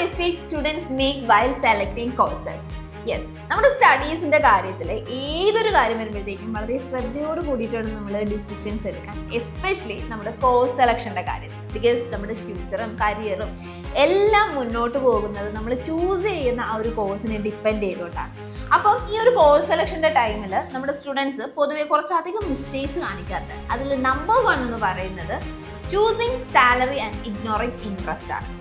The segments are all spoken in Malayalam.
mistakes students make while selecting courses? Yes, നമ്മുടെ സ്റ്റഡീസിന്റെ കാര്യത്തിൽ ഏതൊരു കാര്യം വരുമ്പോഴത്തേക്കും വളരെ ശ്രദ്ധയോട് കൂടിയിട്ടാണ് നമ്മൾ ഡിസിഷൻസ് എടുക്കാൻ, എസ്പെഷ്യലി നമ്മുടെ കോഴ്സ് സെലക്ഷൻ്റെ കാര്യത്തിൽ. ബിക്കോസ് നമ്മുടെ ഫ്യൂച്ചറും കരിയറും എല്ലാം മുന്നോട്ട് പോകുന്നത് നമ്മൾ ചൂസ് ചെയ്യുന്ന ആ ഒരു കോഴ്സിനെ ഡിപ്പെൻഡ് ചെയ്തുകൊണ്ടാണ്. അപ്പം ഈ ഒരു കോഴ്സ് സെലക്ഷൻ്റെ ടൈമിൽ നമ്മുടെ സ്റ്റുഡൻസ് പൊതുവെ കുറച്ചധികം മിസ്റ്റേക്സ് കാണിക്കാറുണ്ട്. അതിൽ നമ്പർ 1 എന്ന് പറയുന്നത് choosing salary and ignoring interest ആണ്.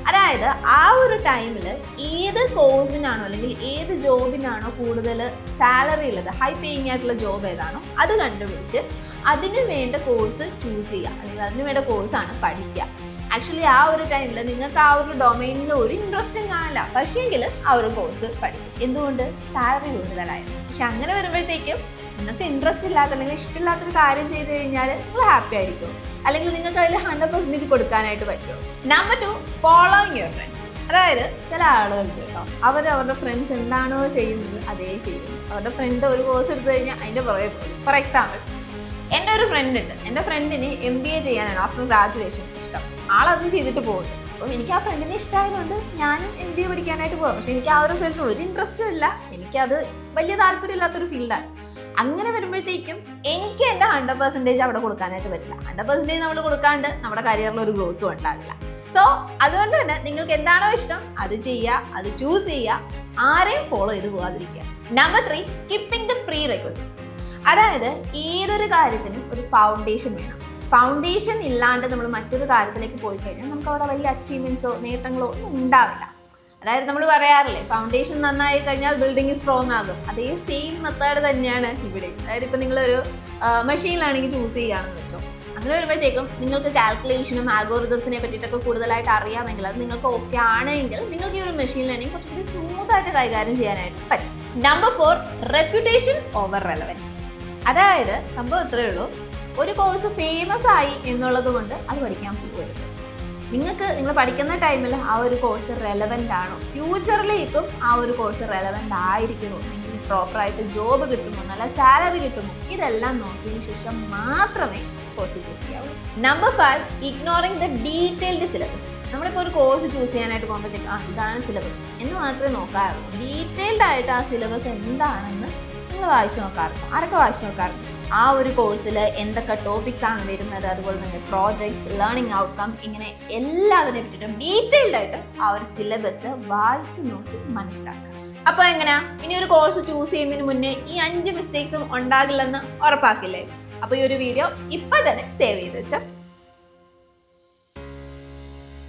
അതായത് ആ ഒരു ടൈമിൽ ഏത് കോഴ്സിനാണോ അല്ലെങ്കിൽ ഏത് ജോബിനാണോ കൂടുതൽ സാലറി ഉള്ളത്, ഹൈ പേയിങ് ആയിട്ടുള്ള ജോബ് ഏതാണോ അത് കണ്ടുപിടിച്ച് അതിന് വേണ്ട കോഴ്സ് ചൂസ് ചെയ്യുക, അല്ലെങ്കിൽ അതിന് വേണ്ട കോഴ്സാണ് പഠിക്കുക. ആക്ച്വലി ആ ഒരു ടൈമിൽ നിങ്ങൾക്ക് ആ ഒരു ഡൊമൈനിൽ ഒരു ഇൻട്രസ്റ്റും കാണില്ല, പക്ഷേങ്കിൽ ആ ഒരു കോഴ്സ് പഠിക്കും. എന്തുകൊണ്ട്? സാലറി കൂടുതലായിരുന്നു. പക്ഷെ അങ്ങനെ വരുമ്പോഴത്തേക്കും നിങ്ങൾക്ക് ഇൻട്രസ്റ്റ് ഇല്ലാത്ത അല്ലെങ്കിൽ ഇഷ്ടമില്ലാത്തൊരു കാര്യം ചെയ്ത് കഴിഞ്ഞാൽ നിങ്ങൾ ഹാപ്പി ആയിരിക്കും, അല്ലെങ്കിൽ നിങ്ങൾക്ക് അതിൽ 100% കൊടുക്കാനായിട്ട് പറ്റുമോ. Number 2, following your friends. അതായത് ചില ആളുകളുണ്ട് കേട്ടോ, അവരുടെ ഫ്രണ്ട്സ് എന്താണോ ചെയ്യുന്നത് അതേ ചെയ്യുന്നു. അവരുടെ ഫ്രണ്ട് ഒരു കോഴ്സ് എടുത്തു കഴിഞ്ഞാൽ അതിൻ്റെ പുറകെ പോകും. ഫോർ എക്സാമ്പിൾ, എൻ്റെ ഒരു ഫ്രണ്ട് ഉണ്ട്. എൻ്റെ ഫ്രണ്ടിന് MBA ചെയ്യാനാണ് ആഫ്റ്റർ ഗ്രാജുവേഷൻ ഇഷ്ടം. ആളതും ചെയ്തിട്ട് പോകുന്നുണ്ട്. അപ്പം എനിക്ക് ആ ഫ്രണ്ടിനെ ഇഷ്ടമായതുകൊണ്ട് ഞാനും MBA പഠിക്കാനായിട്ട് പോകാം. പക്ഷെ എനിക്ക് ആ ഒരു ഫീൽഡിന് ഒരു ഇൻട്രസ്റ്റും ഇല്ല, എനിക്കത് വലിയ താല്പര്യമില്ലാത്തൊരു ഫീൽഡാണ്. അങ്ങനെ വരുമ്പോഴത്തേക്കും എനിക്ക് എൻ്റെ 100% അവിടെ കൊടുക്കാനായിട്ട് പറ്റില്ല. 100% നമ്മൾ കൊടുക്കാണ്ട് നമ്മുടെ കരിയറിൽ ഒരു ഗ്രോത്തും ഉണ്ടാകില്ല. സോ അതുകൊണ്ട് തന്നെ നിങ്ങൾക്ക് എന്താണോ ഇഷ്ടം അത് ചെയ്യുക, അത് ചൂസ് ചെയ്യുക, ആരെയും ഫോളോ ചെയ്ത് പോകാതിരിക്കുക. Number 3, skipping the prerequisites. അതായത് ഏതൊരു കാര്യത്തിനും ഒരു ഫൗണ്ടേഷൻ വേണം. ഫൗണ്ടേഷൻ ഇല്ലാണ്ട് നമ്മൾ മറ്റൊരു കാര്യത്തിലേക്ക് പോയി കഴിഞ്ഞാൽ നമുക്ക് അവിടെ വലിയ അച്ചീവ്മെൻറ്റ്സോ നേട്ടങ്ങളോ ഒന്നും ഉണ്ടാവില്ല. അതായത് നമ്മൾ പറയാറില്ലേ, ഫൗണ്ടേഷൻ നന്നായി കഴിഞ്ഞാൽ ബിൽഡിംഗ് സ്ട്രോങ് ആകും. അതേ സെയിം മെത്തേഡ് തന്നെയാണ് ഇവിടെ. അതായത് ഇപ്പം നിങ്ങളൊരു മെഷീനിലാണെങ്കിൽ ചൂസ് ചെയ്യുകയാണെന്ന് വെച്ചോ, അങ്ങനെ വരുമ്പോഴത്തേക്കും നിങ്ങൾക്ക് കാൽക്കുലേഷനും ആൽഗോറിതംസിനെ പറ്റിയിട്ടൊക്കെ കൂടുതലായിട്ട് അറിയാമെങ്കിൽ, അത് നിങ്ങൾക്ക് ഓക്കെ ആണെങ്കിൽ നിങ്ങൾക്ക് ഈ ഒരു മെഷീൻ ലേണിംഗ് കുറച്ചുകൂടി സ്മൂത്തായിട്ട് കൈകാര്യം ചെയ്യാനായിട്ട് പറ്റും. Number 4, reputation over relevance. അതായത് സംഭവം ഇത്രയേ ഉള്ളൂ, ഒരു കോഴ്സ് ഫേമസ് ആയി എന്നുള്ളത് കൊണ്ട് അത് പഠിക്കാൻ പോകരുത്. നിങ്ങൾ പഠിക്കുന്ന ടൈമിൽ ആ ഒരു കോഴ്സ് റെലവൻ്റ് ആണോ, ഫ്യൂച്ചറിലേക്കും ആ ഒരു കോഴ്സ് റെലവൻ്റ് ആയിരിക്കുമോ, നിങ്ങൾക്ക് പ്രോപ്പറായിട്ട് ജോബ് കിട്ടുമോ, നല്ല സാലറി കിട്ടുമോ, ഇതെല്ലാം നോക്കിയതിന് ശേഷം മാത്രമേ കോഴ്സ് ചൂസ് ചെയ്യാവൂ. Number 5, ignoring the detailed syllabus. നമ്മളിപ്പോൾ ഒരു കോഴ്സ് ചൂസ് ചെയ്യാനായിട്ട് പോകുമ്പോഴത്തേക്ക് ഇതാണ് സിലബസ് എന്ന് മാത്രമേ നോക്കാറുള്ളൂ. ഡീറ്റെയിൽഡ് ആയിട്ട് ആ സിലബസ് എന്താണെന്ന് നിങ്ങൾ വായിച്ചു നോക്കാറുണ്ട്. ആരൊക്കെ വായിച്ചു നോക്കാറുണ്ട്? ആ ഒരു കോഴ്സിൽ എന്തൊക്കെ ടോപ്പിക്സ് ആണ് വരുന്നത്, അതുപോലെ തന്നെ പ്രോജക്ട്സ്, ലേണിംഗ് ഔട്ട്കം, ഇങ്ങനെ എല്ലാത്തിനെ പറ്റിയിട്ടും ഡീറ്റെയിൽഡ് ആയിട്ട് ആ ഒരു സിലബസ് വായിച്ചു നോക്കി മനസ്സിലാക്കുക. അപ്പോൾ എങ്ങനെയാ ഇനി ഒരു കോഴ്സ് ചൂസ് ചെയ്യുന്നതിന് മുന്നേ ഈ 5 മിസ്റ്റേക്സും ഉണ്ടാകില്ലെന്ന് ഉറപ്പാക്കില്ലേ? അപ്പോൾ ഈ ഒരു വീഡിയോ ഇപ്പം തന്നെ സേവ് ചെയ്ത് വെച്ചോ.